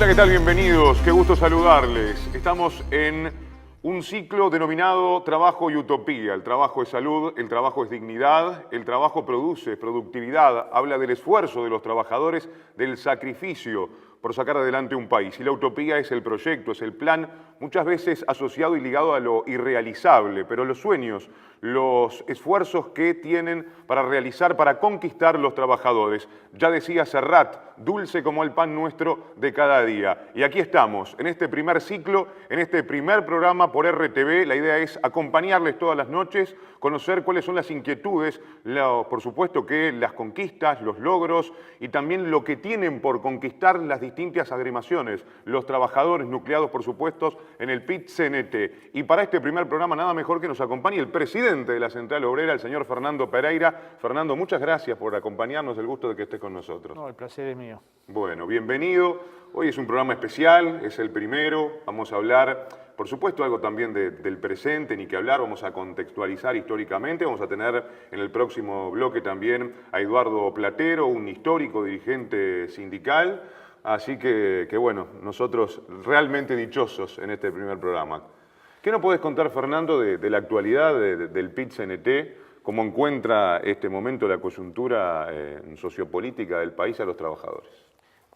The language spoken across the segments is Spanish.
Hola, ¿qué tal? Bienvenidos. Qué gusto saludarles. Estamos en un ciclo denominado Trabajo y Utopía. El trabajo es salud, el trabajo es dignidad, el trabajo produce productividad, habla del esfuerzo de los trabajadores, del sacrificio por sacar adelante un país. Y la utopía es el proyecto, es el plan, muchas veces asociado y ligado a lo irrealizable, pero los sueños, los esfuerzos que tienen para realizar, para conquistar los trabajadores. Ya decía Serrat, dulce como el pan nuestro de cada día. Y aquí estamos, en este primer ciclo, en este primer programa por RTV. La idea es acompañarles todas las noches, conocer cuáles son las inquietudes, por supuesto que las conquistas, los logros y también lo que tienen por conquistar las distintas agremiaciones, los trabajadores nucleados, por supuesto, en el PIT-CNT. Y para este primer programa, nada mejor que nos acompañe el presidente de la Central Obrera, el señor Fernando Pereira. Fernando, muchas gracias por acompañarnos, el gusto de que estés con nosotros. No, el placer es mío. Bueno, bienvenido. Hoy es un programa especial, es el primero. Vamos a hablar, por supuesto, algo también del presente, ni que hablar. Vamos a contextualizar históricamente. Vamos a tener en el próximo bloque también a Eduardo Platero, un histórico dirigente sindical. Así que bueno, nosotros realmente dichosos en este primer programa. ¿Qué nos podés contar, Fernando, de la actualidad del PIT-CNT? ¿Cómo encuentra este momento la coyuntura sociopolítica del país a los trabajadores?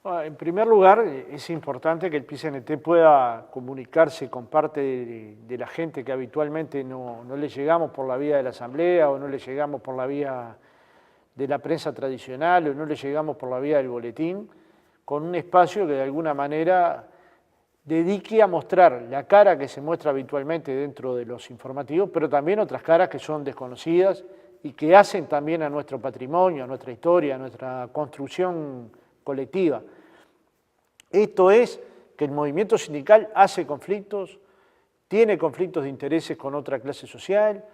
Bueno, en primer lugar, es importante que el PIT-CNT pueda comunicarse con parte de la gente que habitualmente no le llegamos por la vía de la asamblea o no le llegamos por la vía de la prensa tradicional o no le llegamos por la vía del boletín, con un espacio que de alguna manera dedique a mostrar la cara que se muestra habitualmente dentro de los informativos, pero también otras caras que son desconocidas y que hacen también a nuestro patrimonio, a nuestra historia, a nuestra construcción colectiva. Esto es que el movimiento sindical hace conflictos, tiene conflictos de intereses con otra clase social,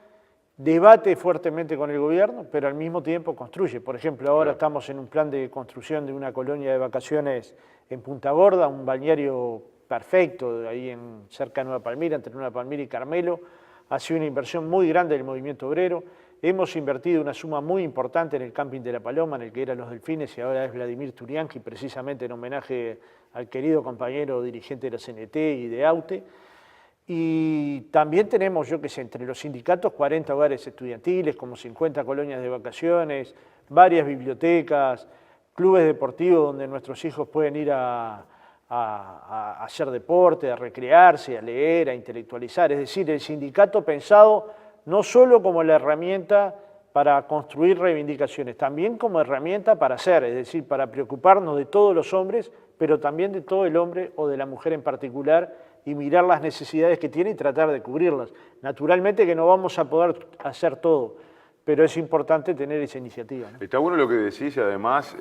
debate fuertemente con el gobierno, pero al mismo tiempo construye. Por ejemplo, ahora estamos en un plan de construcción de una colonia de vacaciones en Punta Gorda, un balneario perfecto, ahí cerca de Nueva Palmira, entre Nueva Palmira y Carmelo. Ha sido una inversión muy grande del movimiento obrero. Hemos invertido una suma muy importante en el camping de La Paloma, en el que eran los Delfines, y ahora es Vladimir Turianki, precisamente en homenaje al querido compañero dirigente de la CNT y de AUTE. Y también tenemos, yo que sé, entre los sindicatos 40 hogares estudiantiles, como 50 colonias de vacaciones, varias bibliotecas, clubes deportivos donde nuestros hijos pueden ir a hacer deporte, a recrearse, a leer, a intelectualizar. Es decir, el sindicato pensado no solo como la herramienta para construir reivindicaciones, también como herramienta para hacer, es decir, para preocuparnos de todos los hombres, pero también de todo el hombre o de la mujer en particular, y mirar las necesidades que tiene y tratar de cubrirlas. Naturalmente que no vamos a poder hacer todo, pero es importante tener esa iniciativa, ¿no? Está bueno lo que decís y además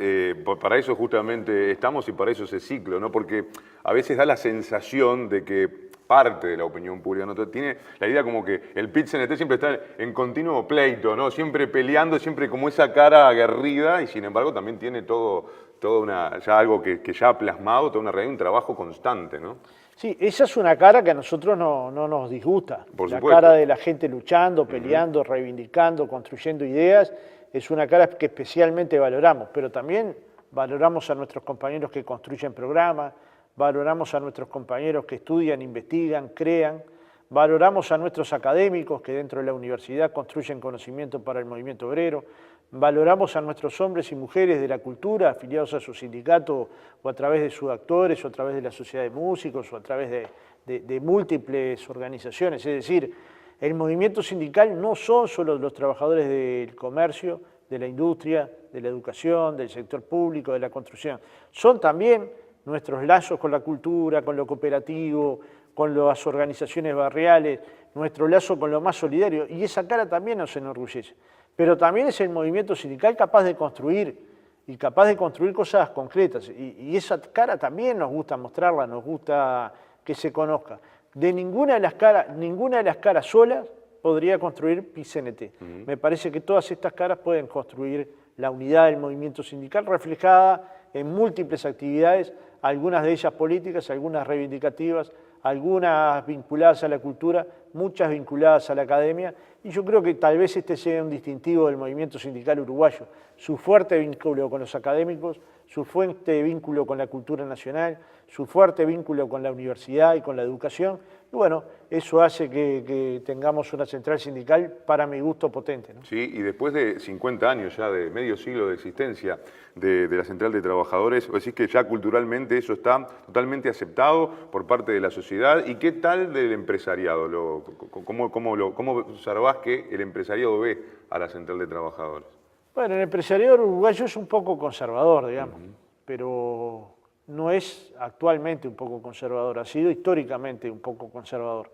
para eso justamente estamos y para eso ese ciclo, ¿no? Porque a veces da la sensación de que parte de la opinión pública, ¿no? Tiene la idea como que el PIT-CNT siempre está en continuo pleito, ¿no? Siempre peleando, siempre como esa cara aguerrida, y sin embargo también tiene ya algo que ya ha plasmado, toda una realidad, un trabajo constante, ¿no? Sí, esa es una cara que a nosotros no nos disgusta. Por la supuesto. Cara de la gente luchando, peleando, reivindicando, construyendo ideas, es una cara que especialmente valoramos, pero también valoramos a nuestros compañeros que construyen programas, valoramos a nuestros compañeros que estudian, investigan, crean, valoramos a nuestros académicos que dentro de la universidad construyen conocimiento para el movimiento obrero, valoramos a nuestros hombres y mujeres de la cultura afiliados a su sindicato o a través de sus actores o a través de la sociedad de músicos o a través de múltiples organizaciones. Es decir, el movimiento sindical no son solo los trabajadores del comercio, de la industria, de la educación, del sector público, de la construcción. Son también nuestros lazos con la cultura, con lo cooperativo, con las organizaciones barriales, nuestro lazo con lo más solidario, y esa cara también nos enorgullece. Pero también es el movimiento sindical capaz de construir, y capaz de construir cosas concretas, y esa cara también nos gusta mostrarla, nos gusta que se conozca. De ninguna de las caras solas podría construir PIT-CNT. Me parece que todas estas caras pueden construir la unidad del movimiento sindical reflejada en múltiples actividades, algunas de ellas políticas, algunas reivindicativas, algunas vinculadas a la cultura, muchas vinculadas a la academia, y yo creo que tal vez este sea un distintivo del movimiento sindical uruguayo, su fuerte vínculo con los académicos, su fuerte vínculo con la cultura nacional, su fuerte vínculo con la universidad y con la educación. Y bueno, eso hace que tengamos una central sindical, para mi gusto, potente, ¿no? Sí, y después de 50 años ya, de medio siglo de existencia de la Central de Trabajadores, vos decís que ya culturalmente eso está totalmente aceptado por parte de la sociedad. ¿Y qué tal del empresariado? ¿Cómo observás que el empresariado ve a la Central de Trabajadores? Bueno, el empresariado uruguayo es un poco conservador, digamos, pero no es actualmente un poco conservador, ha sido históricamente un poco conservador.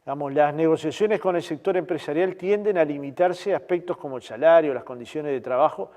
Digamos, las negociaciones con el sector empresarial tienden a limitarse a aspectos como el salario, las condiciones de trabajo,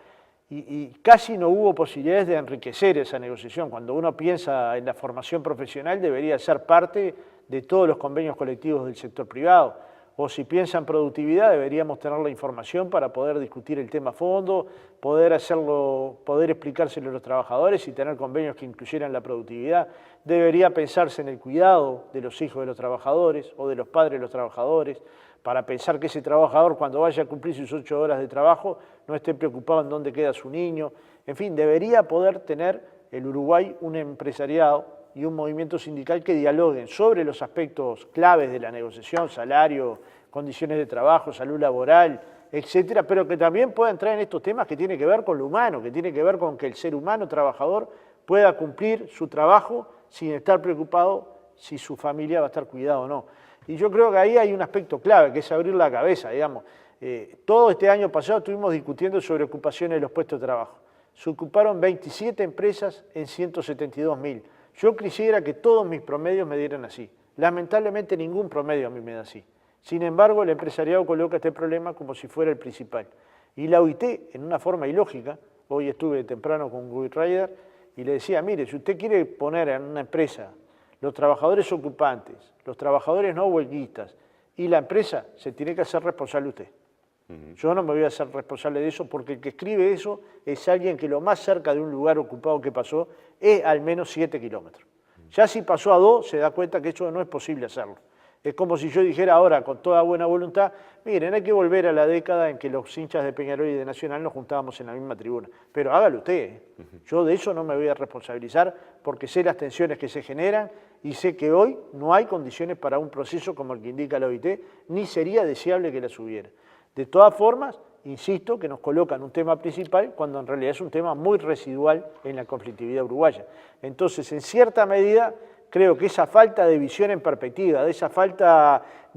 y casi no hubo posibilidades de enriquecer esa negociación. Cuando uno piensa en la formación profesional, debería ser parte de todos los convenios colectivos del sector privado. O si piensa en productividad, deberíamos tener la información para poder discutir el tema a fondo, poder explicárselo a los trabajadores y tener convenios que incluyeran la productividad. Debería pensarse en el cuidado de los hijos de los trabajadores o de los padres de los trabajadores, para pensar que ese trabajador, cuando vaya a cumplir sus 8 horas de trabajo, no esté preocupado en dónde queda su niño. En fin, debería poder tener el Uruguay un empresariado y un movimiento sindical que dialoguen sobre los aspectos claves de la negociación, salario, condiciones de trabajo, salud laboral, etcétera, pero que también pueda entrar en estos temas que tienen que ver con lo humano, que tiene que ver con que el ser humano trabajador pueda cumplir su trabajo sin estar preocupado si su familia va a estar cuidada o no. Y yo creo que ahí hay un aspecto clave, que es abrir la cabeza, digamos. Todo este año pasado estuvimos discutiendo sobre ocupaciones de los puestos de trabajo. Se ocuparon 27 empresas en 172.000. Yo quisiera que todos mis promedios me dieran así. Lamentablemente ningún promedio a mí me da así. Sin embargo, el empresariado coloca este problema como si fuera el principal. Y la OIT, en una forma ilógica, hoy estuve temprano con Guy Ryder y le decía, mire, si usted quiere poner en una empresa los trabajadores ocupantes, los trabajadores no huelguistas y la empresa, se tiene que hacer responsable usted. Yo no me voy a hacer responsable de eso porque el que escribe eso es alguien que lo más cerca de un lugar ocupado que pasó es al menos 7 kilómetros. Ya si pasó a 2, se da cuenta que eso no es posible hacerlo. Es como si yo dijera ahora, con toda buena voluntad, miren, hay que volver a la década en que los hinchas de Peñarol y de Nacional nos juntábamos en la misma tribuna. Pero hágalo usted, ¿eh? Yo de eso no me voy a responsabilizar porque sé las tensiones que se generan y sé que hoy no hay condiciones para un proceso como el que indica la OIT, ni sería deseable que las hubiera. De todas formas, insisto que nos colocan un tema principal cuando en realidad es un tema muy residual en la conflictividad uruguaya. Entonces, en cierta medida, creo que esa falta de visión en perspectiva, de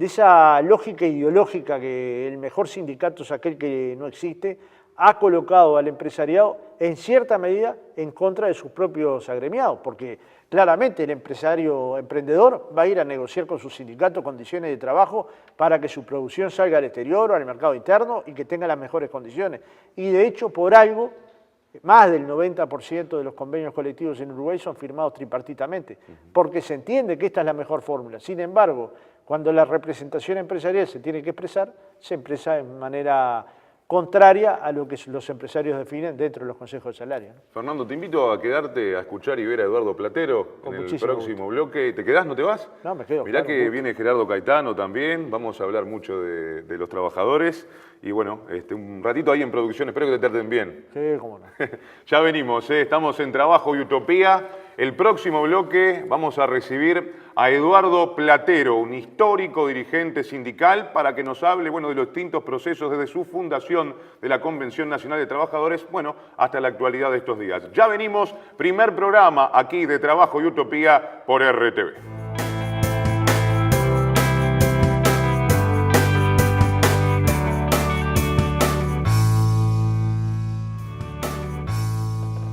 esa lógica ideológica que el mejor sindicato es aquel que no existe, ha colocado al empresariado en cierta medida en contra de sus propios agremiados, porque claramente el empresario emprendedor va a ir a negociar con su sindicato condiciones de trabajo para que su producción salga al exterior o al mercado interno y que tenga las mejores condiciones. Y de hecho, por algo, más del 90% de los convenios colectivos en Uruguay son firmados tripartitamente, porque se entiende que esta es la mejor fórmula. Sin embargo, cuando la representación empresarial se tiene que expresar, se expresa de manera contraria a lo que los empresarios definen dentro de los consejos de salario, ¿no? Fernando, te invito a quedarte a escuchar y ver a Eduardo Platero en el próximo bloque. ¿Te quedás? ¿No te vas? No, me quedo. Mirá que viene Gerardo Caetano también, vamos a hablar mucho de los trabajadores y bueno, un ratito ahí en producción, espero que te traten bien. Sí, cómo no. Ya venimos, estamos en Trabajo y Utopía. El próximo bloque vamos a recibir a Eduardo Platero, un histórico dirigente sindical, para que nos hable, bueno, de los distintos procesos desde su fundación de la Convención Nacional de Trabajadores, bueno, hasta la actualidad de estos días. Ya venimos, primer programa aquí de Trabajo y Utopía por RTV.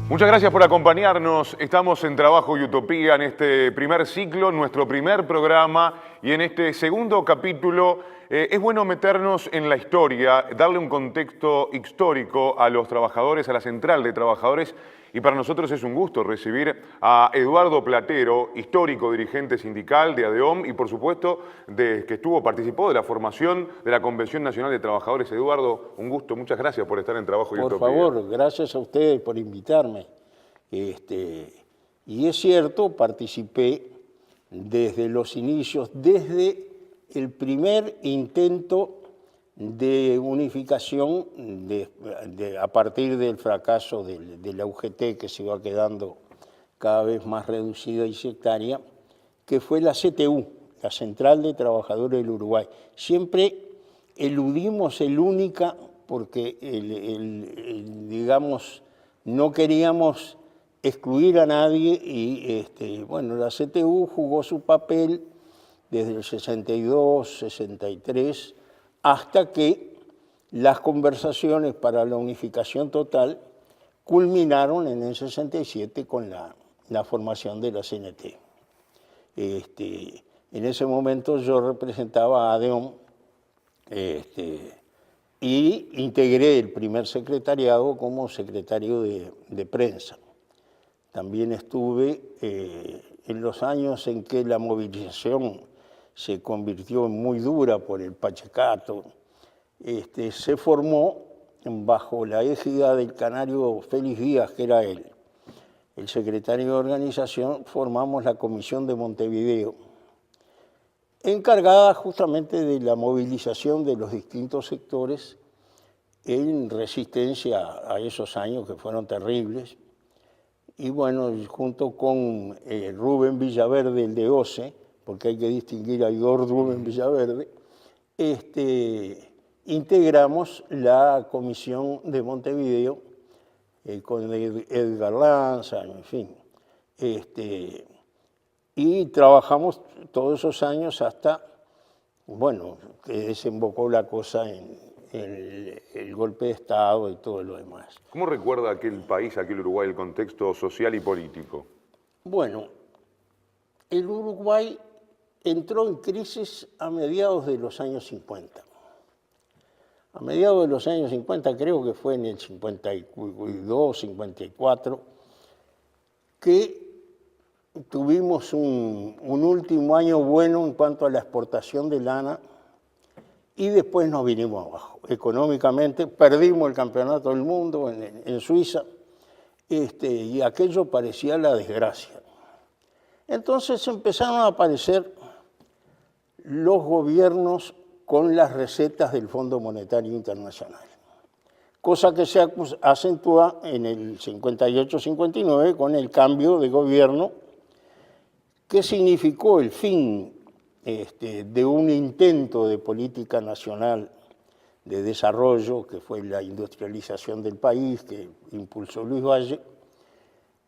Muchas gracias por acompañarnos. Estamos en Trabajo y Utopía en este primer ciclo, nuestro primer programa, y en este segundo capítulo es bueno meternos en la historia, darle un contexto histórico a los trabajadores, a la Central de Trabajadores, y para nosotros es un gusto recibir a Eduardo Platero, histórico dirigente sindical de ADEOM y por supuesto que participó de la formación de la Convención Nacional de Trabajadores. Eduardo, un gusto, muchas gracias por estar en Trabajo y Utopía. Por favor, gracias a ustedes por invitarme. Y es cierto, participé desde los inicios, desde el primer intento de unificación a partir del fracaso de la UGT que se iba quedando cada vez más reducida y sectaria, que fue la CTU, la Central de Trabajadores del Uruguay. Siempre eludimos el única porque, digamos, no queríamos excluir a nadie y, bueno, la CTU jugó su papel desde el 62, 63, hasta que las conversaciones para la unificación total culminaron en el 67 con la formación de la CNT. En ese momento yo representaba a ADEOM y integré el primer secretariado como secretario de prensa. También estuve en los años en que la movilización se convirtió en muy dura por el Pachecato. Se formó bajo la égida del canario Félix Díaz, que era el secretario de organización, formamos la Comisión de Montevideo, encargada justamente de la movilización de los distintos sectores en resistencia a esos años que fueron terribles. Y bueno, junto con Rubén Villaverde, el de OCE, porque hay que distinguir a Igor Rubén Villaverde, integramos la Comisión de Montevideo con Edgar Lanza, en fin. Y trabajamos todos esos años hasta, bueno, que desembocó la cosa en el golpe de Estado y todo lo demás. ¿Cómo recuerda aquel país, aquel Uruguay, el contexto social y político? Bueno, el Uruguay entró en crisis a mediados de los años 50. A mediados de los años 50, creo que fue en el 52, 54, que tuvimos un último año bueno en cuanto a la exportación de lana y después nos vinimos abajo. Económicamente perdimos el campeonato del mundo en Suiza y aquello parecía la desgracia. Entonces empezaron a aparecer los gobiernos con las recetas del Fondo Monetario Internacional, cosa que se acentúa en el 58-59 con el cambio de gobierno que significó el fin de un intento de política nacional de desarrollo, que fue la industrialización del país, que impulsó Luis Valle,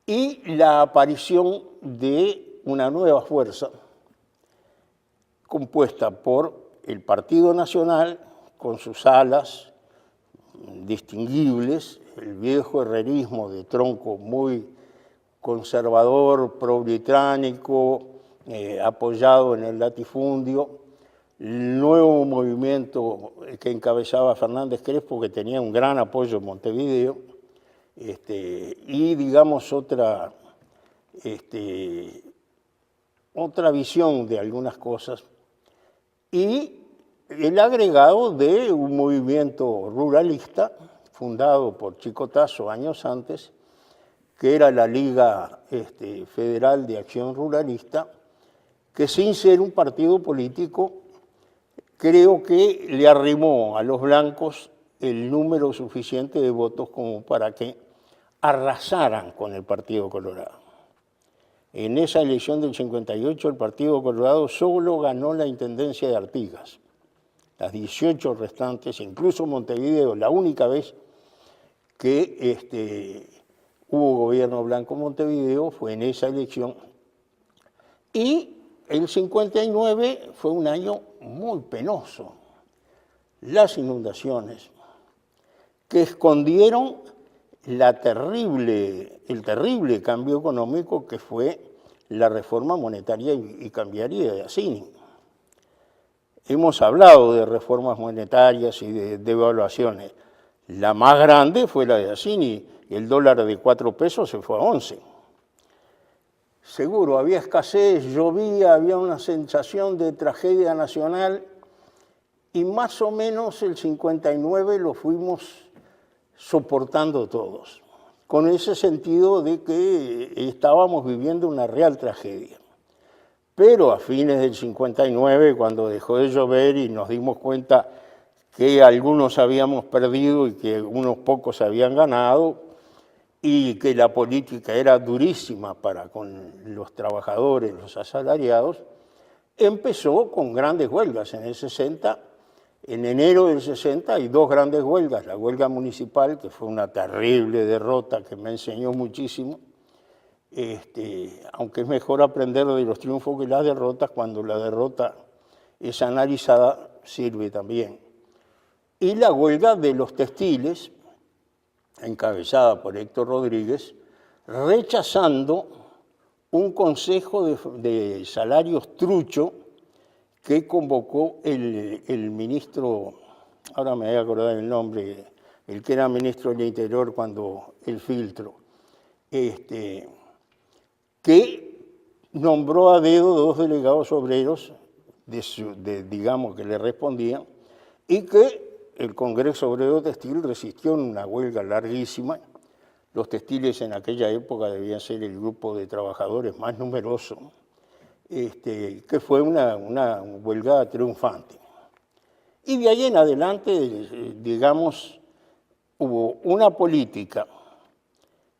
y la aparición de una nueva fuerza compuesta por el Partido Nacional, con sus alas distinguibles, el viejo herrerismo de tronco muy conservador, pro-británico, apoyado en el latifundio, el nuevo movimiento que encabezaba Fernández Crespo, que tenía un gran apoyo en Montevideo, y digamos otra visión de algunas cosas, y el agregado de un movimiento ruralista fundado por Chico Tasso años antes, que era la Liga Federal de Acción Ruralista, que sin ser un partido político, creo que le arrimó a los blancos el número suficiente de votos como para que arrasaran con el Partido Colorado. En esa elección del 58 el Partido Colorado solo ganó la intendencia de Artigas. Las 18 restantes, incluso Montevideo, la única vez que hubo gobierno blanco en Montevideo fue en esa elección. Y el 59 fue un año muy penoso. Las inundaciones que escondieron el terrible cambio económico que fue la reforma monetaria y cambiaria de Assini. Hemos hablado de reformas monetarias y de devaluaciones. La más grande fue la de Assini. El dólar de 4 pesos se fue a 11. Seguro, había escasez, llovía, había una sensación de tragedia nacional y más o menos el 59 lo fuimos soportando todos, con ese sentido de que estábamos viviendo una real tragedia. Pero a fines del 59, cuando dejó de llover y nos dimos cuenta que algunos habíamos perdido y que unos pocos habían ganado, y que la política era durísima para con los trabajadores, los asalariados, empezó con grandes huelgas en el 60. En enero del 60 hay dos grandes huelgas, la huelga municipal, que fue una terrible derrota que me enseñó muchísimo, aunque es mejor aprender de los triunfos que las derrotas, cuando la derrota es analizada, sirve también. Y la huelga de los textiles, encabezada por Héctor Rodríguez, rechazando un consejo de salarios trucho que convocó el ministro, ahora me voy a acordar el nombre, el que era ministro del Interior cuando el filtro, que nombró a dedo dos delegados obreros, digamos, que le respondían, y que el Congreso Obrero Textil resistió en una huelga larguísima. Los textiles en aquella época debían ser el grupo de trabajadores más numeroso, que fue una huelga triunfante. Y de ahí en adelante, digamos, hubo una política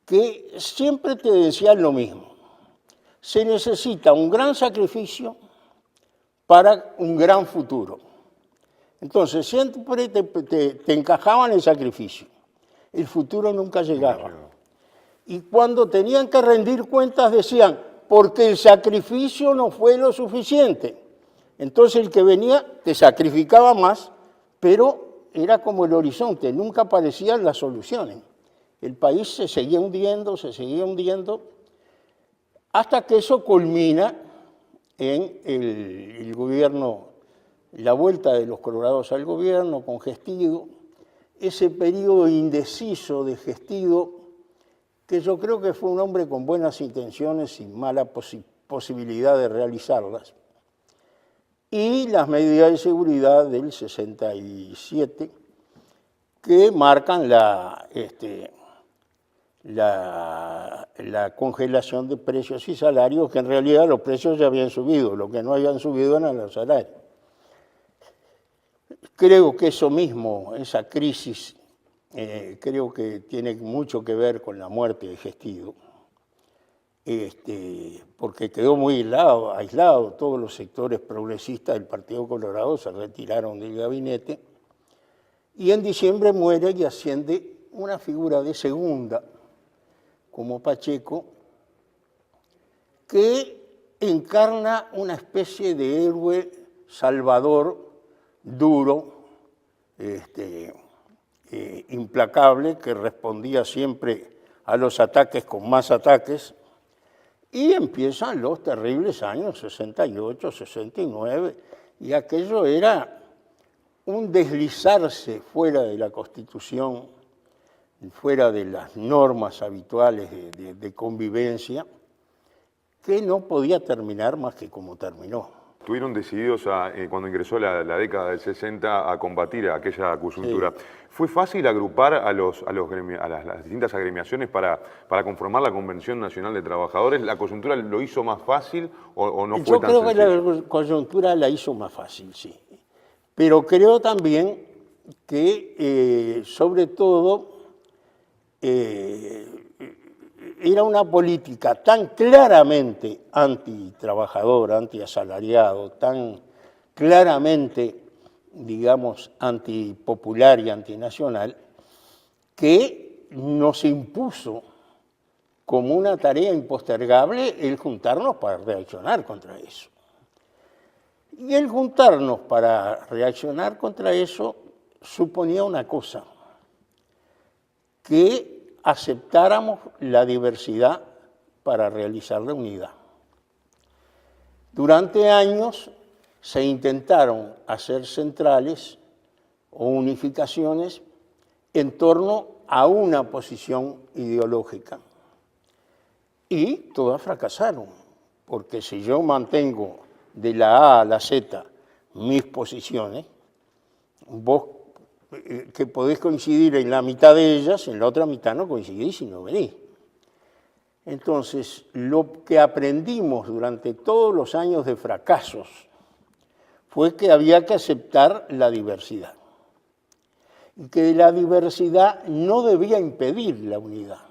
que siempre te decía lo mismo. Se necesita un gran sacrificio para un gran futuro. Entonces, siempre te encajaban el sacrificio. El futuro nunca llegaba. Y cuando tenían que rendir cuentas decían, porque el sacrificio no fue lo suficiente. Entonces el que venía te sacrificaba más, pero era como el horizonte, nunca aparecían las soluciones. El país se seguía hundiendo, hasta que eso culmina en el gobierno, la vuelta de los colorados al gobierno con Gestido, ese periodo indeciso de Gestido, que yo creo que fue un hombre con buenas intenciones y mala posibilidad de realizarlas, y las medidas de seguridad del 67, que marcan la congelación de precios y salarios, que en realidad los precios ya habían subido, lo que no habían subido eran los salarios. Creo que eso mismo, esa crisis, creo que tiene mucho que ver con la muerte de Gestido, porque quedó muy aislado, todos los sectores progresistas del Partido Colorado se retiraron del gabinete, y en diciembre muere y asciende una figura de segunda, como Pacheco, que encarna una especie de héroe salvador, duro, implacable, que respondía siempre a los ataques con más ataques, y empiezan los terribles años 68, 69, y aquello era un deslizarse fuera de la Constitución, fuera de las normas habituales de convivencia, que no podía terminar más que como terminó. Estuvieron decididos, cuando ingresó la década del 60, a combatir aquella coyuntura. Sí. ¿Fue fácil agrupar a las distintas agremiaciones para conformar la Convención Nacional de Trabajadores? ¿La coyuntura lo hizo más fácil o no fue tan sencillo? Yo creo que la coyuntura la hizo más fácil, sí. Pero creo también que, sobre todo, era una política tan claramente antitrabajador, antiasalariado, tan claramente, digamos, antipopular y antinacional, que nos impuso como una tarea impostergable el juntarnos para reaccionar contra eso. Y el juntarnos para reaccionar contra eso suponía una cosa, que aceptáramos la diversidad para realizar la unidad. Durante años se intentaron hacer centrales o unificaciones en torno a una posición ideológica y todas fracasaron, porque si yo mantengo de la A a la Z mis posiciones, vos que podés coincidir en la mitad de ellas, en la otra mitad no coincidís y no venís. Entonces, lo que aprendimos durante todos los años de fracasos fue que había que aceptar la diversidad y que la diversidad no debía impedir la unidad.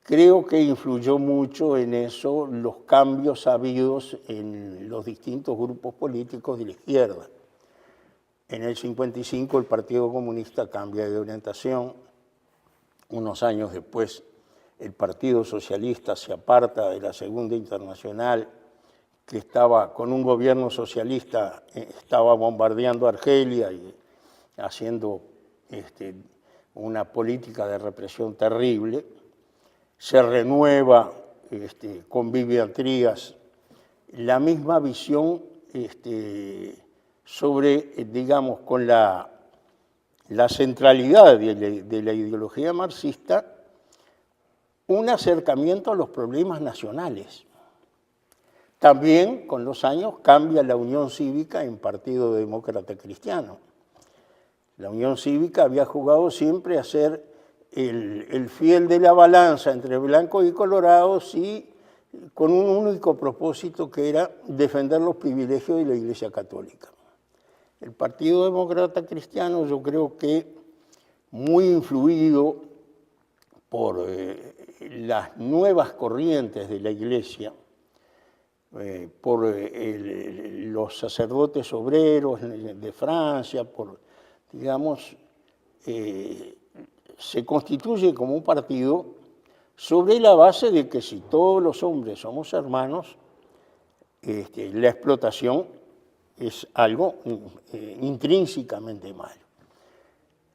Creo que influyó mucho en eso los cambios habidos en los distintos grupos políticos de la izquierda. En el 55 el Partido Comunista cambia de orientación. Unos años después el Partido Socialista se aparta de la Segunda Internacional, que estaba con un gobierno socialista, estaba bombardeando Argelia y haciendo una política de represión terrible. Se renueva con Vivian Trías la misma visión sobre, digamos, con la centralidad de la ideología marxista, un acercamiento a los problemas nacionales. También, con los años, cambia la Unión Cívica en Partido Demócrata Cristiano. La Unión Cívica había jugado siempre a ser el fiel de la balanza entre blancos y colorados y con un único propósito que era defender los privilegios de la Iglesia Católica. El Partido Demócrata Cristiano, yo creo que muy influido por las nuevas corrientes de la Iglesia, por los sacerdotes obreros de Francia, digamos, se constituye como un partido sobre la base de que si todos los hombres somos hermanos, la explotación es algo intrínsecamente malo.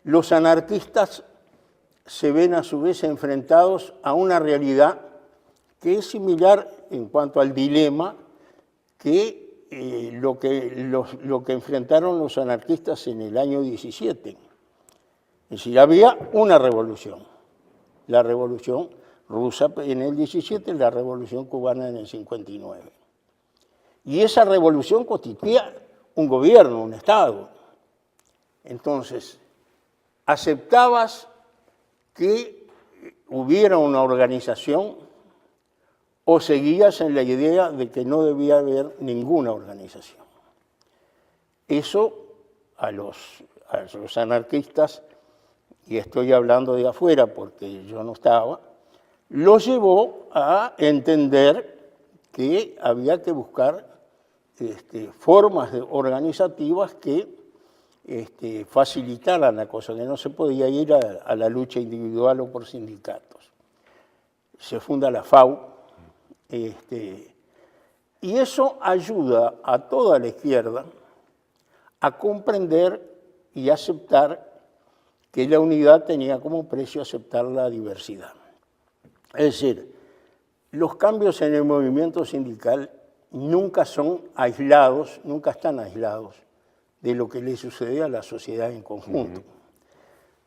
Los anarquistas se ven a su vez enfrentados a una realidad que es similar en cuanto al dilema que lo que enfrentaron los anarquistas en el año 17. Es decir, había una revolución, la revolución rusa en el 17, la revolución cubana en el 59. Y esa revolución constituía un gobierno, un Estado. Entonces, aceptabas que hubiera una organización o seguías en la idea de que no debía haber ninguna organización. Eso a los anarquistas, y estoy hablando de afuera porque yo no estaba, los llevó a entender que había que buscar formas organizativas que facilitaran la cosa, que no se podía ir a la lucha individual o por sindicatos. Se funda la FAU, y eso ayuda a toda la izquierda a comprender y aceptar que la unidad tenía como precio aceptar la diversidad. Es decir, los cambios en el movimiento sindical nunca son aislados, nunca están aislados de lo que le sucede a la sociedad en conjunto.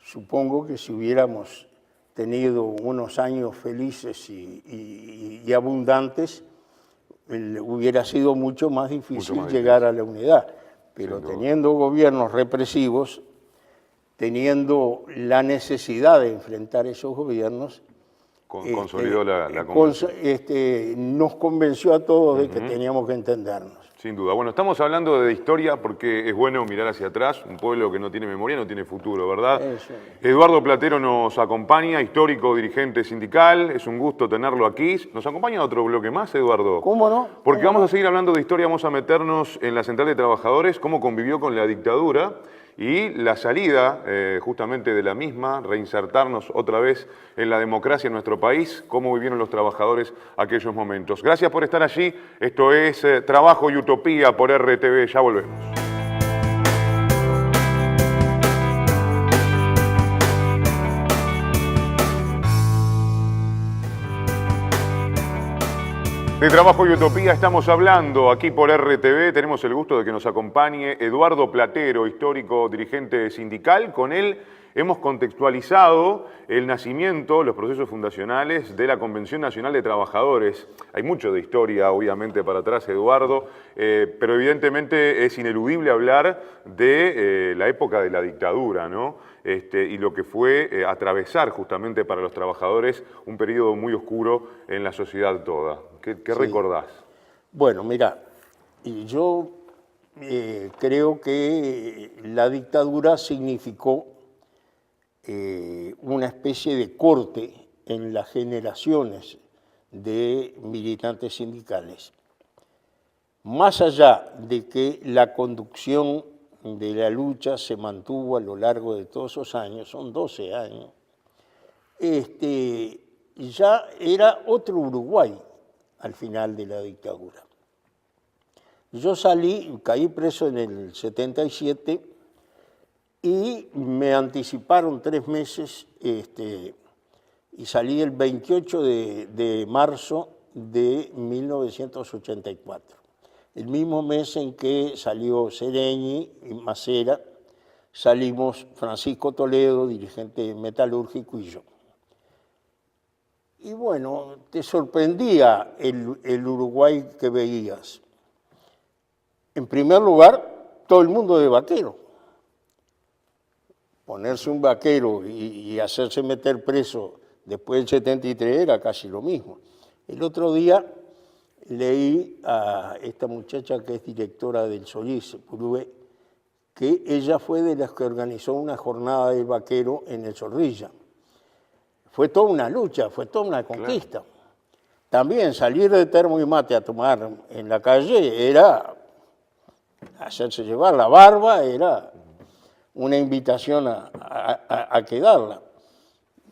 Supongo que si hubiéramos tenido unos años felices y abundantes, hubiera sido mucho más difícil llegar a la unidad. Pero teniendo gobiernos represivos, teniendo la necesidad de enfrentar esos gobiernos, consolidó la convención. Nos convenció a todos de que teníamos que entendernos. Sin duda. Bueno, estamos hablando de historia porque es bueno mirar hacia atrás. Un pueblo que no tiene memoria no tiene futuro, ¿verdad? Eso. Eduardo Platero nos acompaña, histórico dirigente sindical. Es un gusto tenerlo aquí. ¿Nos acompaña otro bloque más, Eduardo? ¿Cómo no? Porque vamos a seguir hablando de historia, vamos a meternos en la Central de Trabajadores, cómo convivió con la dictadura y la salida justamente de la misma, reinsertarnos otra vez en la democracia en nuestro país, cómo vivieron los trabajadores aquellos momentos. Gracias por estar allí. Esto es Trabajo y Utopía por RTV. Ya volvemos. De Trabajo y Utopía estamos hablando aquí por RTV. Tenemos el gusto de que nos acompañe Eduardo Platero, histórico dirigente sindical. Con él hemos contextualizado el nacimiento, los procesos fundacionales de la Convención Nacional de Trabajadores. Hay mucho de historia, obviamente, para atrás, Eduardo, pero evidentemente es ineludible hablar de la época de la dictadura, ¿no? Y lo que fue atravesar justamente para los trabajadores un periodo muy oscuro en la sociedad toda. ¿Qué recordás? Bueno, mira, yo creo que la dictadura significó una especie de corte en las generaciones de militantes sindicales. Más allá de que la conducción de la lucha se mantuvo a lo largo de todos esos años, son 12 años, ya era otro Uruguay al final de la dictadura. Yo caí preso en el 77 y me anticiparon 3 meses y salí el 28 de marzo de 1984. El mismo mes en que salió Sereñi y Macera, salimos Francisco Toledo, dirigente metalúrgico, y yo. Y bueno, te sorprendía el Uruguay que veías. En primer lugar, todo el mundo de vaquero. Ponerse un vaquero y hacerse meter preso después del 73 era casi lo mismo. El otro día leí a esta muchacha que es directora del Solís, Purúe, que ella fue de las que organizó una jornada de vaquero en el Zorrilla. Fue toda una lucha, fue toda una conquista. Claro. También salir de Termo y Mate a tomar en la calle era hacerse llevar la barba, era una invitación a quedarla.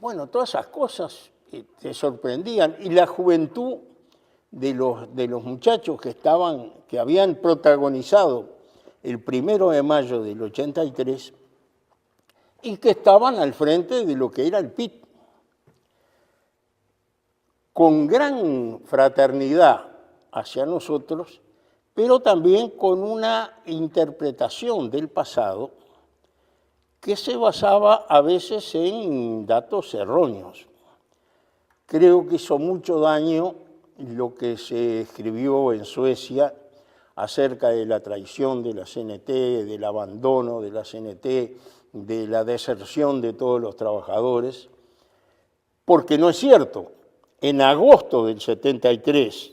Bueno, todas esas cosas te sorprendían. Y la juventud de los muchachos que habían protagonizado el 1 de mayo del 83 y que estaban al frente de lo que era el PIT. Con gran fraternidad hacia nosotros, pero también con una interpretación del pasado que se basaba a veces en datos erróneos. Creo que hizo mucho daño lo que se escribió en Suecia acerca de la traición de la CNT, del abandono de la CNT, de la deserción de todos los trabajadores, porque no es cierto. En agosto del 73,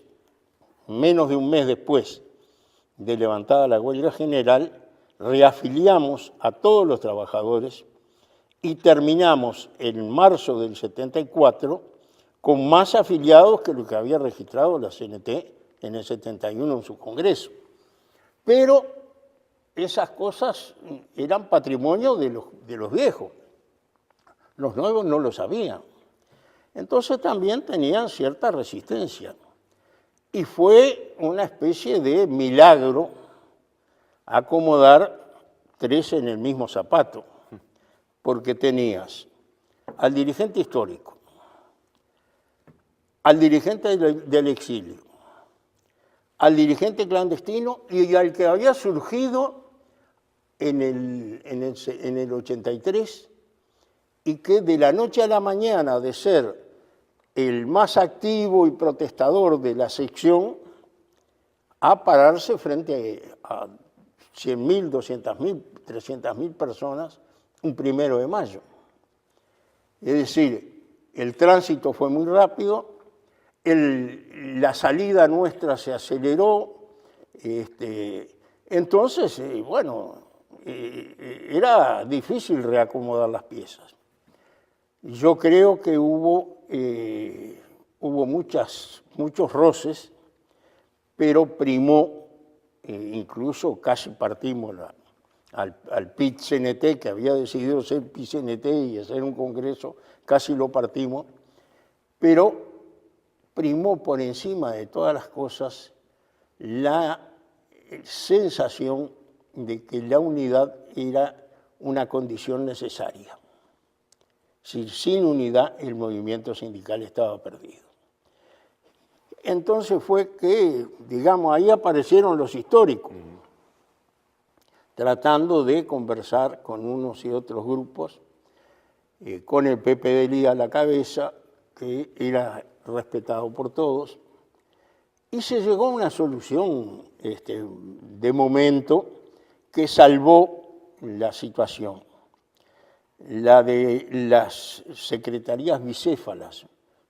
menos de un mes después de levantada la huelga general, reafiliamos a todos los trabajadores y terminamos en marzo del 74 con más afiliados que lo que había registrado la CNT en el 71 en su congreso. Pero esas cosas eran patrimonio de los viejos. Los nuevos no lo sabían. Entonces también tenían cierta resistencia. Y fue una especie de milagro acomodar 3 en el mismo zapato, porque tenías al dirigente histórico, al dirigente del exilio, al dirigente clandestino y al que había surgido en el 83 y que de la noche a la mañana de ser el más activo y protestador de la sección a pararse frente a 100.000, 200.000, 300.000 personas un 1 de mayo. Es decir, el tránsito fue muy rápido, la salida nuestra se aceleró, entonces, bueno, era difícil reacomodar las piezas. Yo creo que hubo muchos roces, pero primó, incluso casi partimos al PIT-CNT, que había decidido ser PIT-CNT y hacer un congreso, casi lo partimos, pero primó por encima de todas las cosas la sensación de que la unidad era una condición necesaria. Sin unidad el movimiento sindical estaba perdido. Entonces fue que, digamos, ahí aparecieron los históricos, tratando de conversar con unos y otros grupos, con el Pepe de Lía a la cabeza, que era respetado por todos, y se llegó a una solución de momento que salvó la situación. La de las secretarías bicéfalas.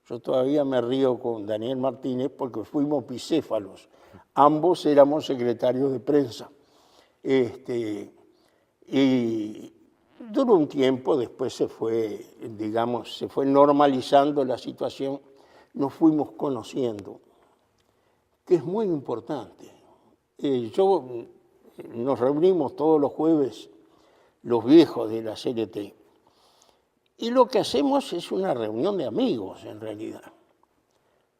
Yo todavía me río con Daniel Martínez porque fuimos bicéfalos. Ambos éramos secretarios de prensa. Y Duró un tiempo, después se fue, digamos, se fue normalizando la situación, nos fuimos conociendo, que es muy importante. Nos reunimos todos los jueves, los viejos de la CLT, y lo que hacemos es una reunión de amigos, en realidad.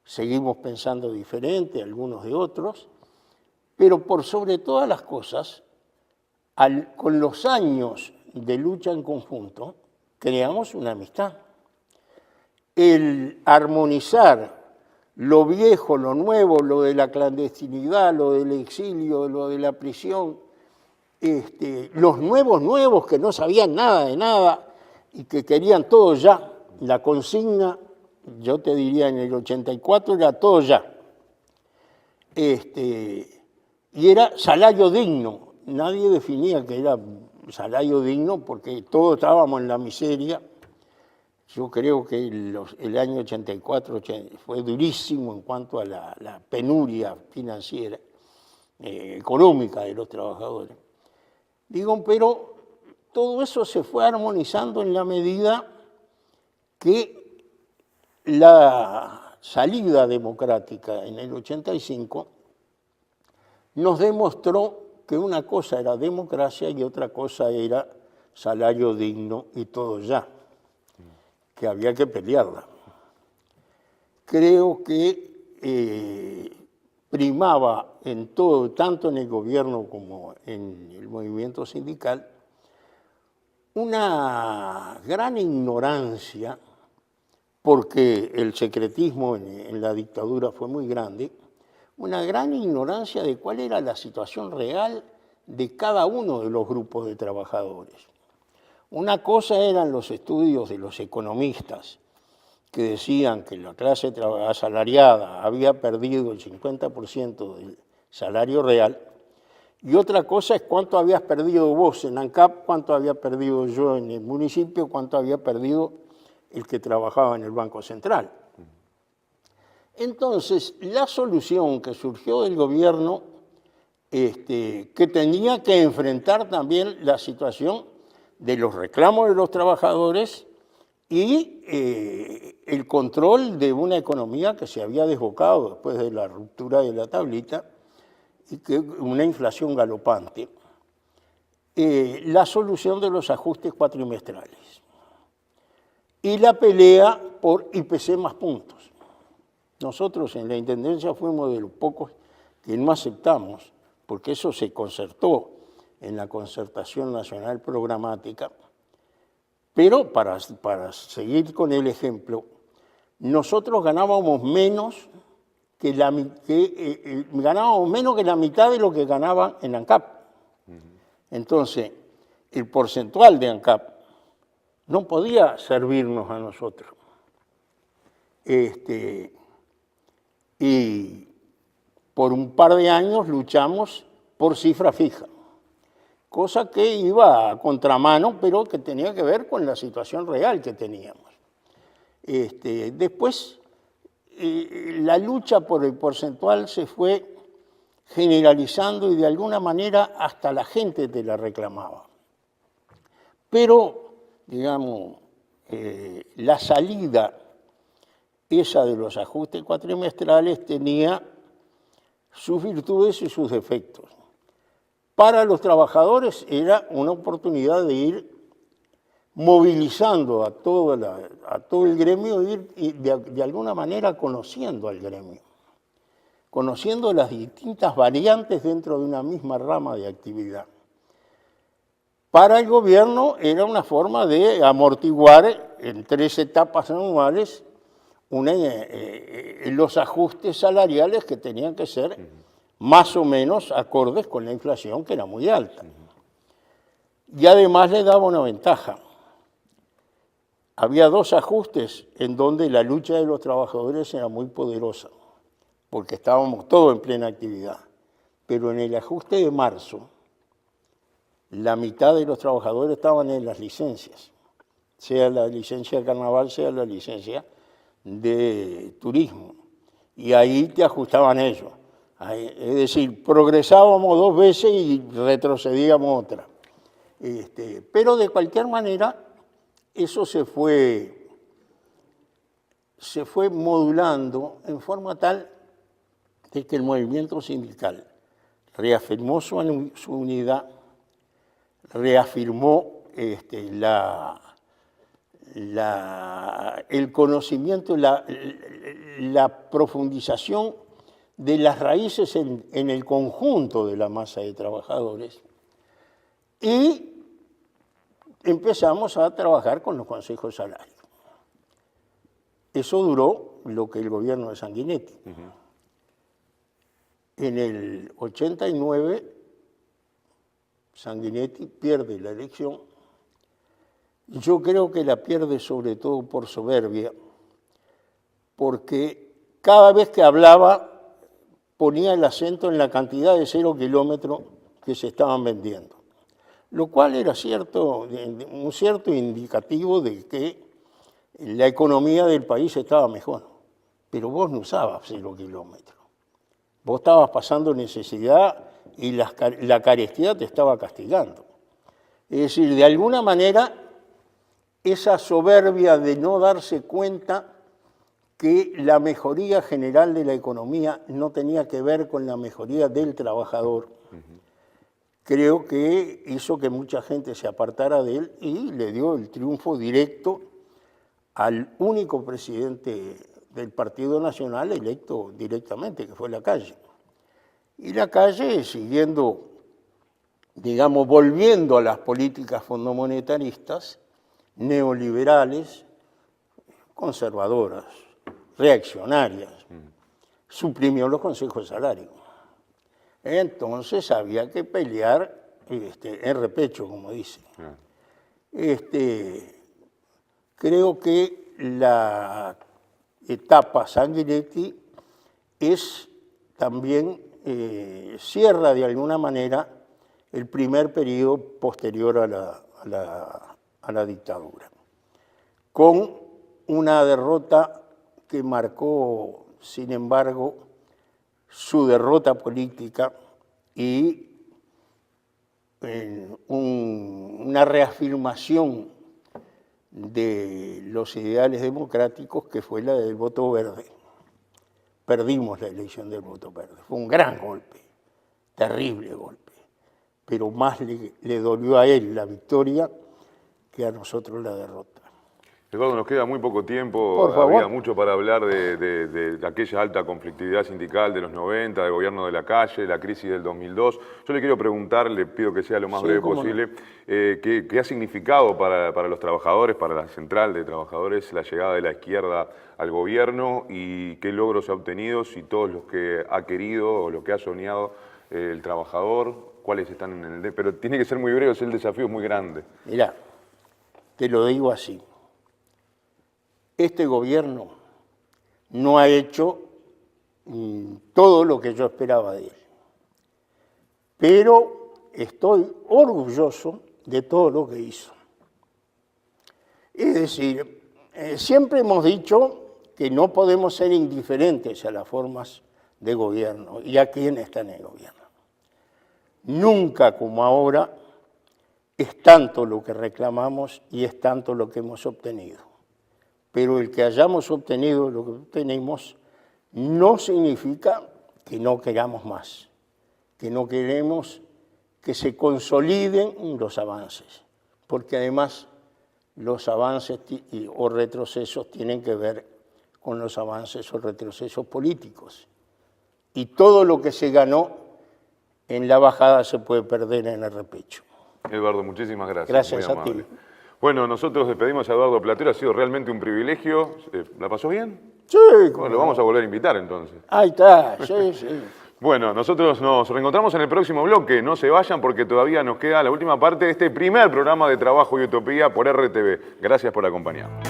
Seguimos pensando diferente, algunos de otros, pero por sobre todas las cosas, con los años de lucha en conjunto, creamos una amistad. El armonizar lo viejo, lo nuevo, lo de la clandestinidad, lo del exilio, lo de la prisión, los nuevos que no sabían nada de nada y que querían todo ya. La consigna, yo te diría en el 84, era todo ya. Y era salario digno. Nadie definía que era salario digno porque todos estábamos en la miseria. Yo creo que el año 84 fue durísimo en cuanto a la penuria financiera, económica de los trabajadores. Digo, pero todo eso se fue armonizando en la medida que la salida democrática en el 85 nos demostró que una cosa era democracia y otra cosa era salario digno y todo ya, que había que pelearla. Creo que primaba en todo, tanto en el gobierno como en el movimiento sindical, una gran ignorancia, porque el secretismo en la dictadura fue muy grande, una gran ignorancia de cuál era la situación real de cada uno de los grupos de trabajadores. Una cosa eran los estudios de los economistas, que decían que la clase asalariada había perdido el 50% del salario real, y otra cosa es cuánto habías perdido vos en ANCAP, cuánto había perdido yo en el municipio, cuánto había perdido el que trabajaba en el Banco Central. Entonces, la solución que surgió del gobierno, que tenía que enfrentar también la situación de los reclamos de los trabajadores y el control de una economía que se había desbocado después de la ruptura de la tablita y que una inflación galopante. La solución de los ajustes cuatrimestrales y la pelea por IPC más puntos. Nosotros en la Intendencia fuimos de los pocos que no aceptamos, porque eso se concertó en la concertación nacional programática. Pero para seguir con el ejemplo, nosotros ganábamos menos que la mitad de lo que ganaban en ANCAP. Entonces, el porcentual de ANCAP no podía servirnos a nosotros. Y por un par de años luchamos por cifra fija, cosa que iba a contramano, pero que tenía que ver con la situación real que teníamos. Después, la lucha por el porcentual se fue generalizando y de alguna manera hasta la gente te la reclamaba. Pero, digamos, la salida esa de los ajustes cuatrimestrales tenía sus virtudes y sus defectos. Para los trabajadores era una oportunidad de ir movilizando a todo el gremio y de alguna manera conociendo al gremio, conociendo las distintas variantes dentro de una misma rama de actividad. Para el gobierno era una forma de amortiguar en 3 etapas anuales los ajustes salariales que tenían que ser más o menos acordes con la inflación, que era muy alta. Y además le daba una ventaja. Había 2 ajustes en donde la lucha de los trabajadores era muy poderosa, porque estábamos todos en plena actividad. Pero en el ajuste de marzo, la mitad de los trabajadores estaban en las licencias, sea la licencia de carnaval, sea la licencia de turismo. Y ahí te ajustaban ellos. Es decir, progresábamos 2 veces y retrocedíamos otra. Pero de cualquier manera, eso se fue modulando en forma tal de que el movimiento sindical reafirmó su unidad, reafirmó el conocimiento, la profundización de las raíces en el conjunto de la masa de trabajadores, y empezamos a trabajar con los consejos salarios. Eso duró lo que el gobierno de Sanguinetti. En el 89, Sanguinetti pierde la elección. Yo creo que la pierde sobre todo por soberbia, porque cada vez que hablaba ponía el acento en la cantidad de 0 kilómetros que se estaban vendiendo, lo cual era un cierto indicativo de que la economía del país estaba mejor. Pero vos no usabas 0 kilómetros. Vos estabas pasando necesidad y la carestía te estaba castigando. Es decir, de alguna manera, esa soberbia de no darse cuenta que la mejoría general de la economía no tenía que ver con la mejoría del trabajador, creo que hizo que mucha gente se apartara de él y le dio el triunfo directo al único presidente del Partido Nacional electo directamente, que fue Lacalle. Y Lacalle, siguiendo, digamos, volviendo a las políticas fondomonetaristas, neoliberales, conservadoras, reaccionarias, suprimió los consejos de salario. Entonces había que pelear en repecho, como dicen. Creo que la etapa Sanguinetti es también, cierra de alguna manera el primer periodo posterior a la dictadura, con una derrota que marcó, sin embargo, su derrota política y una reafirmación de los ideales democráticos, que fue la del voto verde. Perdimos la elección del voto verde. Fue un gran golpe, terrible golpe, pero más le dolió a él la victoria que a nosotros la derrota. Eduardo, nos queda muy poco tiempo. Por favor. Había mucho para hablar de aquella alta conflictividad sindical de los 90, del gobierno de Lacalle, la crisis del 2002. Yo le quiero preguntar, le pido que sea lo más breve posible, ¿qué ha significado para los trabajadores, para la central de trabajadores, la llegada de la izquierda al gobierno, y qué logros ha obtenido, si todos los que ha querido o lo que ha soñado el trabajador, cuáles están en el... Pero tiene que ser muy breve, el desafío es muy grande. Mirá, te lo digo así. Este gobierno no ha hecho todo lo que yo esperaba de él, pero estoy orgulloso de todo lo que hizo. Es decir, siempre hemos dicho que no podemos ser indiferentes a las formas de gobierno y a quien está en el gobierno. Nunca como ahora es tanto lo que reclamamos y es tanto lo que hemos obtenido. Pero el que hayamos obtenido lo que tenemos no significa que no queramos más, que no queremos que se consoliden los avances, porque además los avances o retrocesos tienen que ver con los avances o retrocesos políticos. Y todo lo que se ganó en la bajada se puede perder en el repecho. Eduardo, muchísimas gracias. Gracias muy a amable. ti. Bueno, nosotros despedimos a Eduardo Platero, ha sido realmente un privilegio. ¿La pasó bien? Sí. Bueno, lo vamos a volver a invitar entonces. Ahí está, sí, sí. Bueno, nosotros nos reencontramos en el próximo bloque. No se vayan porque todavía nos queda la última parte de este primer programa de Trabajo y Utopía por RTV. Gracias por acompañarnos.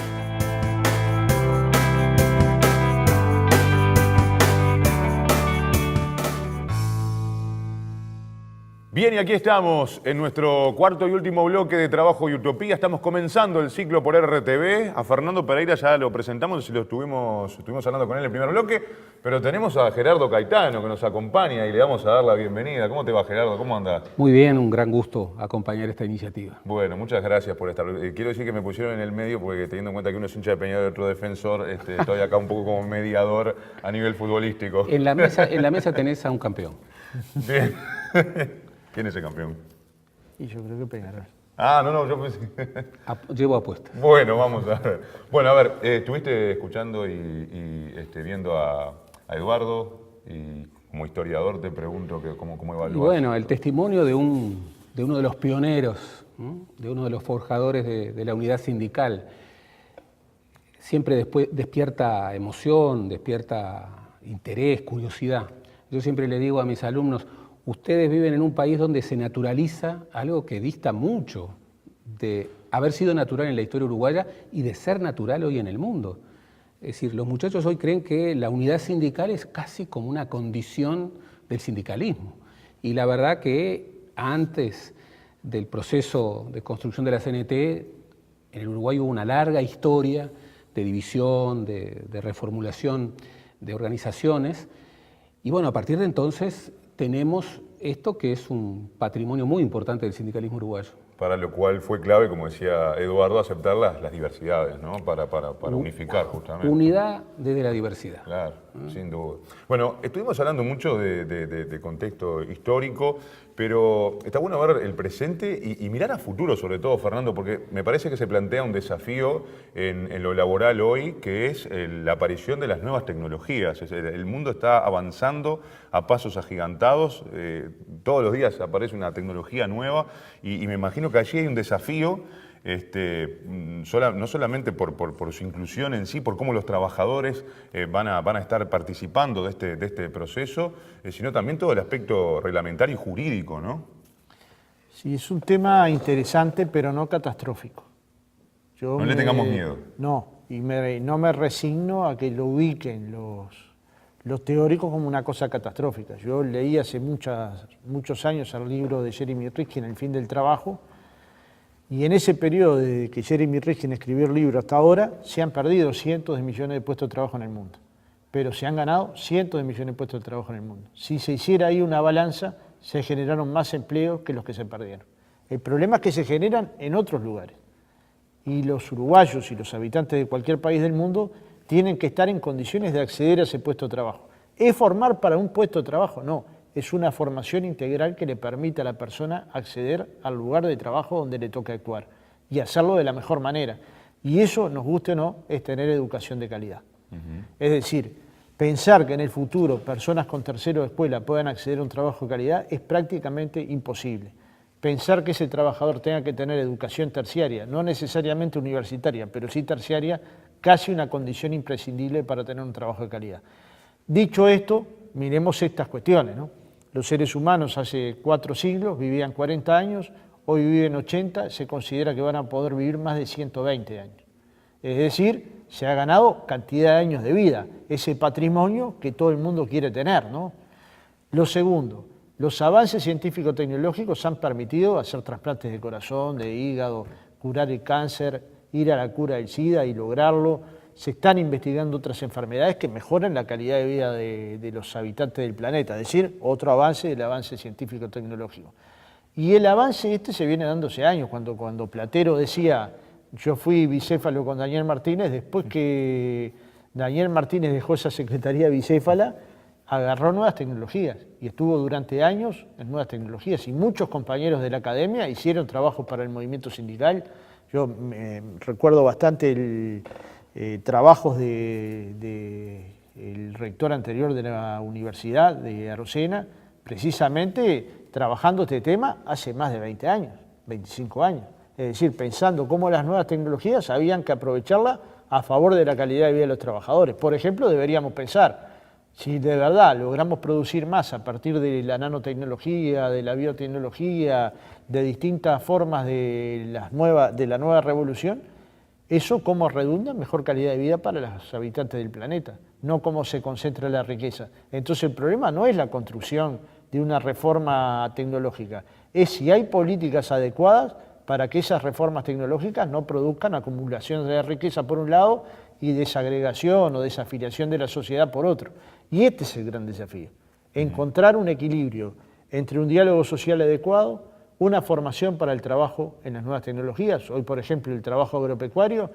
Bien, y aquí estamos en nuestro cuarto y último bloque de Trabajo y Utopía. Estamos comenzando el ciclo por RTV. A Fernando Pereira ya lo presentamos y estuvimos hablando con él en el primer bloque, pero tenemos a Gerardo Caetano que nos acompaña y le vamos a dar la bienvenida. ¿Cómo te va, Gerardo? ¿Cómo andás? Muy bien, un gran gusto acompañar esta iniciativa. Bueno, muchas gracias por estar. Quiero decir que me pusieron en el medio porque teniendo en cuenta que uno es hincha de Peñarol y otro defensor, estoy acá un poco como mediador a nivel futbolístico. En la mesa tenés a un campeón. Bien. ¿Quién es el campeón? Y yo creo que Peñarol. No, yo pensé. Llevo apuesta. Bueno, vamos a ver. Bueno, a ver, estuviste escuchando y viendo a Eduardo y como historiador te pregunto cómo evaluás. Y bueno, el testimonio de uno de los pioneros, ¿no? De uno de los forjadores de la unidad sindical, siempre después despierta emoción, despierta interés, curiosidad. Yo siempre le digo a mis alumnos, ustedes viven en un país donde se naturaliza algo que dista mucho de haber sido natural en la historia uruguaya y de ser natural hoy en el mundo. Es decir, los muchachos hoy creen que la unidad sindical es casi como una condición del sindicalismo. Y la verdad que antes del proceso de construcción de la CNT, en el Uruguay hubo una larga historia de división, de reformulación de organizaciones. Y bueno, a partir de entonces tenemos esto que es un patrimonio muy importante del sindicalismo uruguayo. Para lo cual fue clave, como decía Eduardo, aceptar las diversidades, ¿no? Para unificar justamente. Unidad desde la diversidad. Claro, sin duda. Bueno, estuvimos hablando mucho de contexto histórico, pero está bueno ver el presente y mirar a futuro sobre todo, Fernando, porque me parece que se plantea un desafío en lo laboral hoy, que es la aparición de las nuevas tecnologías. El mundo está avanzando a pasos agigantados, todos los días aparece una tecnología nueva y me imagino que allí hay un desafío, no solamente por su inclusión en sí, por cómo los trabajadores van a estar participando de este proceso, sino también todo el aspecto reglamentario y jurídico, ¿no? Sí, es un tema interesante, pero no catastrófico. No le tengamos miedo. No, y no me resigno a que lo ubiquen los teóricos como una cosa catastrófica. Yo leí hace muchos años el libro de Jeremy Rifkin, El fin del trabajo, y en ese periodo de que Jeremy Rifkin escribió el libro hasta ahora, se han perdido cientos de millones de puestos de trabajo en el mundo, pero se han ganado cientos de millones de puestos de trabajo en el mundo. Si se hiciera ahí una balanza, se generaron más empleos que los que se perdieron. El problema es que se generan en otros lugares, y los uruguayos y los habitantes de cualquier país del mundo tienen que estar en condiciones de acceder a ese puesto de trabajo. ¿Es formar para un puesto de trabajo? No. Es una formación integral que le permite a la persona acceder al lugar de trabajo donde le toca actuar y hacerlo de la mejor manera. Y eso, nos guste o no, es tener educación de calidad. Es decir, pensar que en el futuro personas con tercero de escuela puedan acceder a un trabajo de calidad es prácticamente imposible. Pensar que ese trabajador tenga que tener educación terciaria, no necesariamente universitaria, pero sí terciaria, casi una condición imprescindible para tener un trabajo de calidad. Dicho esto, miremos estas cuestiones, ¿no? Los seres humanos hace 4 siglos vivían 40 años, hoy viven 80, se considera que van a poder vivir más de 120 años. Es decir, se ha ganado cantidad de años de vida, ese patrimonio que todo el mundo quiere tener, ¿no? Lo segundo, los avances científico-tecnológicos han permitido hacer trasplantes de corazón, de hígado, curar el cáncer, ir a la cura del SIDA y lograrlo. Se están investigando otras enfermedades que mejoran la calidad de vida de los habitantes del planeta, es decir, otro avance del avance científico-tecnológico. Y el avance se viene dando hace años, cuando Platero decía, yo fui bicéfalo con Daniel Martínez, después que Daniel Martínez dejó esa secretaría bicéfala, agarró nuevas tecnologías y estuvo durante años en nuevas tecnologías y muchos compañeros de la academia hicieron trabajos para el movimiento sindical. Yo recuerdo bastante trabajos del rector anterior de la Universidad de Arocena, precisamente trabajando este tema hace más de 20 años, 25 años. Es decir, pensando cómo las nuevas tecnologías habían que aprovecharlas a favor de la calidad de vida de los trabajadores. Por ejemplo, deberíamos pensar, si de verdad logramos producir más a partir de la nanotecnología, de la biotecnología, de distintas formas de la nueva revolución, eso cómo redunda en mejor calidad de vida para los habitantes del planeta, no cómo se concentra la riqueza. Entonces el problema no es la construcción de una reforma tecnológica, es si hay políticas adecuadas para que esas reformas tecnológicas no produzcan acumulación de riqueza por un lado y desagregación o desafiliación de la sociedad por otro. Y este es el gran desafío, encontrar un equilibrio entre un diálogo social adecuado, una formación para el trabajo en las nuevas tecnologías. Hoy, por ejemplo, el trabajo agropecuario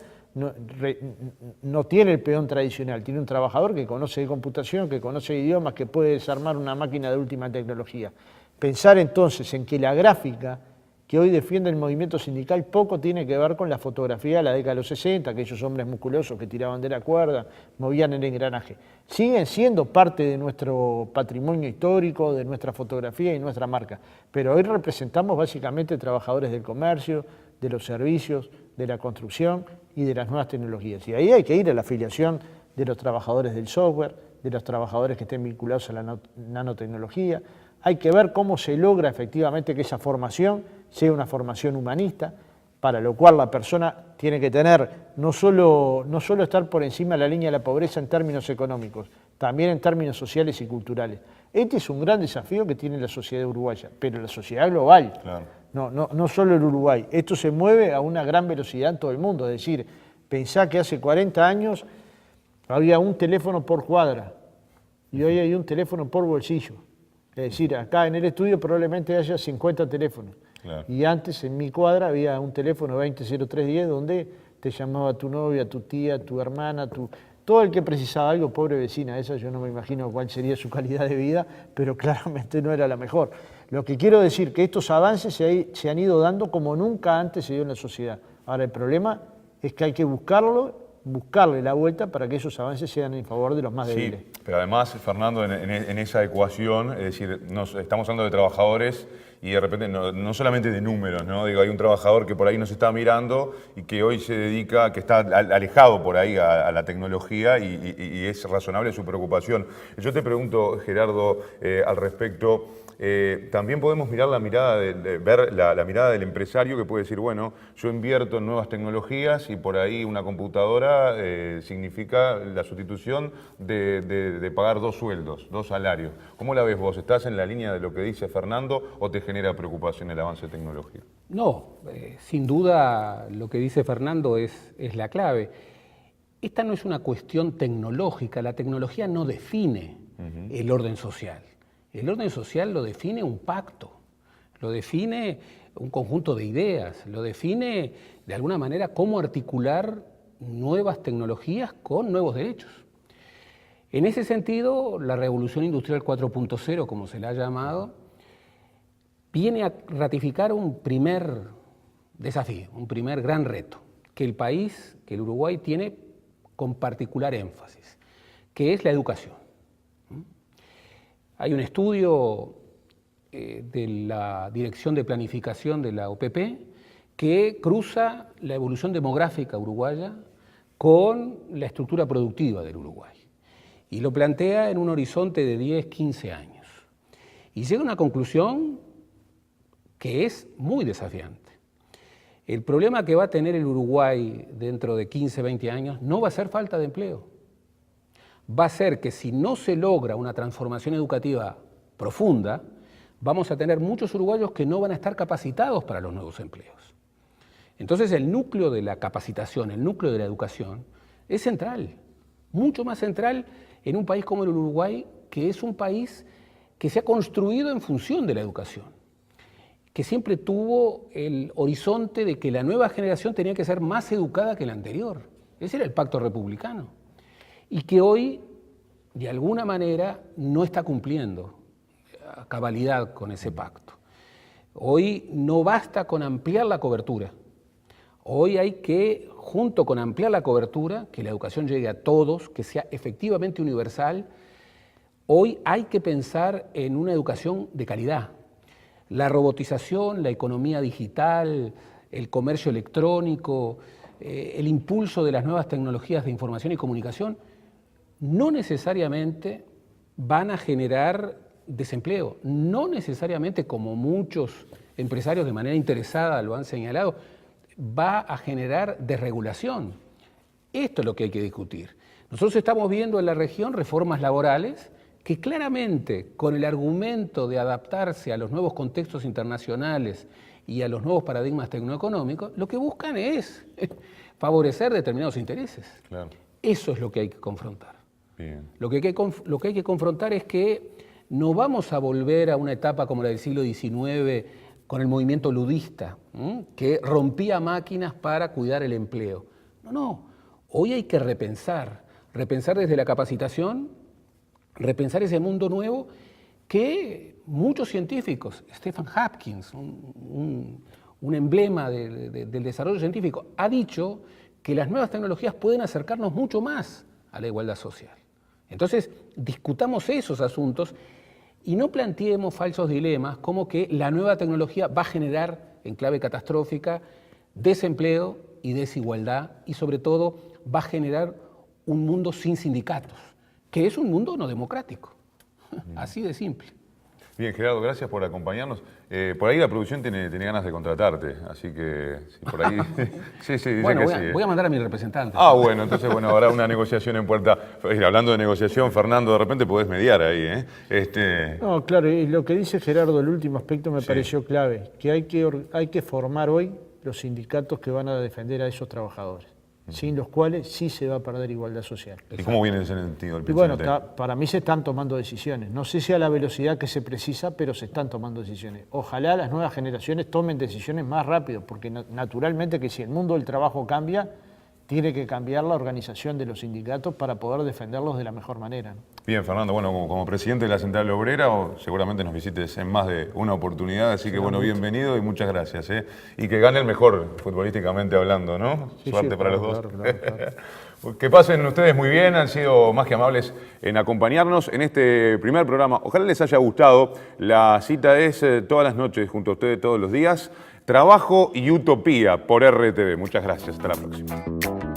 no tiene el peón tradicional, tiene un trabajador que conoce de computación, que conoce idiomas, que puede desarmar una máquina de última tecnología. Pensar entonces en que la gráfica que hoy defiende el movimiento sindical poco tiene que ver con la fotografía de la década de los 60, aquellos hombres musculosos que tiraban de la cuerda, movían el engranaje. Siguen siendo parte de nuestro patrimonio histórico, de nuestra fotografía y nuestra marca, pero hoy representamos básicamente trabajadores del comercio, de los servicios, de la construcción y de las nuevas tecnologías. Y ahí hay que ir a la afiliación de los trabajadores del software, de los trabajadores que estén vinculados a la nanotecnología. Hay que ver cómo se logra efectivamente que esa formación sea una formación humanista, para lo cual la persona tiene que tener no solo estar por encima de la línea de la pobreza en términos económicos, también en términos sociales y culturales. Este es un gran desafío que tiene la sociedad uruguaya, pero la sociedad global, claro. No solo el Uruguay. Esto se mueve a una gran velocidad en todo el mundo, es decir, pensá que hace 40 años había un teléfono por cuadra y hoy hay un teléfono por bolsillo. Es decir, acá en el estudio probablemente haya 50 teléfonos. Claro. Y antes en mi cuadra había un teléfono 200310 donde te llamaba tu novia, tu tía, tu hermana, todo el que precisaba algo, pobre vecina esa, yo no me imagino cuál sería su calidad de vida, pero claramente no era la mejor. Lo que quiero decir que estos avances se han ido dando como nunca antes se dio en la sociedad. Ahora el problema es que hay que buscarle la vuelta para que esos avances sean en favor de los más débiles. Sí, pero además, Fernando, en esa ecuación, es decir, estamos hablando de trabajadores y de repente no solamente de números, ¿no? Digo, hay un trabajador que por ahí nos está mirando y que hoy se dedica, que está alejado por ahí a la tecnología y es razonable su preocupación. Yo te pregunto, Gerardo, al respecto, también podemos mirar la mirada ver la mirada del empresario que puede decir, bueno, yo invierto en nuevas tecnologías y por ahí una computadora significa la sustitución de pagar 2 sueldos, 2 salarios. ¿Cómo la ves vos? ¿Estás en la línea de lo que dice Fernando o te genera preocupación el avance tecnológico? No, sin duda lo que dice Fernando es la clave. Esta no es una cuestión tecnológica, la tecnología no define el orden social. El orden social lo define un pacto, lo define un conjunto de ideas, lo define de alguna manera cómo articular nuevas tecnologías con nuevos derechos. En ese sentido, la Revolución Industrial 4.0, como se la ha llamado, viene a ratificar un primer desafío, un primer gran reto, que el país, que el Uruguay tiene con particular énfasis, que es la educación. Hay un estudio de la Dirección de Planificación de la OPP que cruza la evolución demográfica uruguaya con la estructura productiva del Uruguay y lo plantea en un horizonte de 10, 15 años. Y llega a una conclusión que es muy desafiante. El problema que va a tener el Uruguay dentro de 15, 20 años no va a ser falta de empleo. Va a ser que si no se logra una transformación educativa profunda, vamos a tener muchos uruguayos que no van a estar capacitados para los nuevos empleos. Entonces el núcleo de la capacitación, el núcleo de la educación, es central, mucho más central en un país como el Uruguay, que es un país que se ha construido en función de la educación, que siempre tuvo el horizonte de que la nueva generación tenía que ser más educada que la anterior. Ese era el pacto republicano. Y que hoy, de alguna manera, no está cumpliendo a cabalidad con ese pacto. Hoy no basta con ampliar la cobertura. Hoy hay que, junto con ampliar la cobertura, que la educación llegue a todos, que sea efectivamente universal, hoy hay que pensar en una educación de calidad. La robotización, la economía digital, el comercio electrónico, el impulso de las nuevas tecnologías de información y comunicación, no necesariamente van a generar desempleo, no necesariamente, como muchos empresarios de manera interesada lo han señalado, va a generar desregulación. Esto es lo que hay que discutir. Nosotros estamos viendo en la región reformas laborales que claramente con el argumento de adaptarse a los nuevos contextos internacionales y a los nuevos paradigmas tecnoeconómicos, lo que buscan es favorecer determinados intereses. Claro. Eso es lo que hay que confrontar. Bien. Lo que hay que confrontar es que no vamos a volver a una etapa como la del siglo XIX con el movimiento ludista, que rompía máquinas para cuidar el empleo. No. Hoy hay que repensar desde la capacitación, repensar ese mundo nuevo que muchos científicos, Stephen Hopkins, un emblema del desarrollo científico, ha dicho que las nuevas tecnologías pueden acercarnos mucho más a la igualdad social. Entonces, discutamos esos asuntos y no planteemos falsos dilemas como que la nueva tecnología va a generar, en clave catastrófica, desempleo y desigualdad y, sobre todo, va a generar un mundo sin sindicatos, que es un mundo no democrático. Así de simple. Bien, Gerardo, gracias por acompañarnos. Por ahí la producción tiene ganas de contratarte, así que si por ahí... sí, dice bueno, que sí. Voy a mandar a mi representante. Ah, bueno, entonces habrá una negociación en puerta. Hablando de negociación, Fernando, de repente podés mediar ahí, ¿eh? No, claro, y lo que dice Gerardo, el último aspecto me pareció clave, que hay que formar hoy los sindicatos que van a defender a esos trabajadores, sin los cuales sí se va a perder igualdad social. ¿Y cómo viene en ese sentido el Y bueno, PCNT? para mí se están tomando decisiones. No sé si a la velocidad que se precisa, pero se están tomando decisiones. Ojalá las nuevas generaciones tomen decisiones más rápido, porque naturalmente que si el mundo del trabajo cambia, tiene que cambiar la organización de los sindicatos para poder defenderlos de la mejor manera, ¿no? Bien, Fernando, bueno, como presidente de la Central Obrera, seguramente nos visites en más de una oportunidad, así que bueno, bienvenido y muchas gracias, ¿eh? Y que gane el mejor, futbolísticamente hablando, ¿no? Sí, Suerte para claro, los dos. claro. Que pasen ustedes muy bien, han sido más que amables en acompañarnos en este primer programa. Ojalá les haya gustado. La cita es todas las noches, junto a ustedes todos los días. Trabajo y Utopía por RTV. Muchas gracias, hasta la próxima.